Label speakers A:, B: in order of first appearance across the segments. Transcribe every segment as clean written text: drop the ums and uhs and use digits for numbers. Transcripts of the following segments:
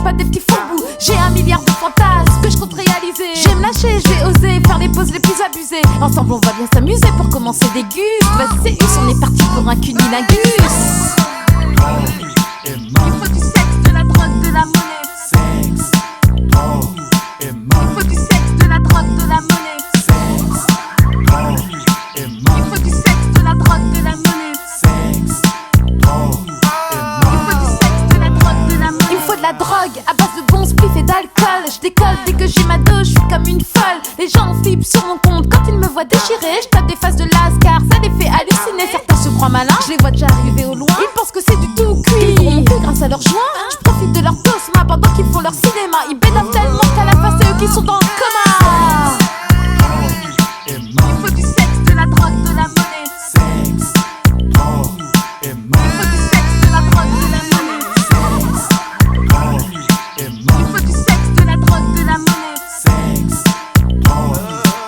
A: pas des petits fourre-bouts. J'ai 1 milliard de fantasmes que je compte réaliser. Je vais me lâcher, je vais oser faire les poses les plus abusées. Ensemble on va bien s'amuser pour commencer des gus. Vas-y c'est us, on est parti pour un cunilingus. Il faut du sexe, de la drogue, de la monnaie.
B: Sexe, drogue et mort.
A: Il faut du sexe, de la drogue, de la monnaie.
B: Sexe, drogue et mort.
A: Il faut du sexe, de la drogue, de la monnaie.
B: Sexe, drogue et mort.
A: Il faut du sexe, de la drogue, de la monnaie. Il me faut de la drogue à base de bons spliff et d'alcool. Je décolle dès que j'ai ma dose, je suis comme une folle. Les gens flippent sur mon compte quand ils me voient déchirer. Je tape des faces de lascar, ça les fait halluciner. Certains se croient malins, je les vois déjà arriver au loin. Ils pensent que c'est du tout cuit. Ils feront mon cul grâce à leurs joints. Je profite de leur tosma pendant qu'ils font leur cinéma. Ils bédavent tellement qu'à la face c'est eux qui sont dans le coma.
B: Et mort.
A: Il faut du sexe, de la drogue, de la monnaie.
B: Sexe, drogue et
A: Il
B: mort.
A: faut du sexe, de la drogue, de la monnaie.
B: Sexe, drogue et
A: Il
B: mort.
A: faut du sexe, de la drogue, de la monnaie.
B: Sexe, drogue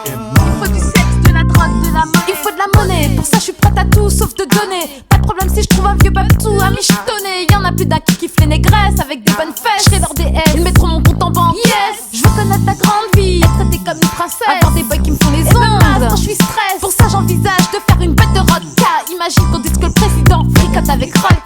B: et
A: Il
B: mort.
A: faut du sexe, de la drogue, de la monnaie. Il faut de la monnaie, pour ça je suis prête à tout sauf te donner. Pas de problème si je trouve un vieux babtou à michetonner. Y'en a plus d'un qui kiffe les négresses avec des bonnes fesses. Je serai leur DS, ils mettront mon compte en banque. Yes, je veux connaître ta grande vie, être traitée comme une princesse, avoir des boys qui me font les ongles quand je suis stress. Pour ça j'envisage de faire une bête de rodka. Imagine qu'on dise que le président fricote avec Rolka.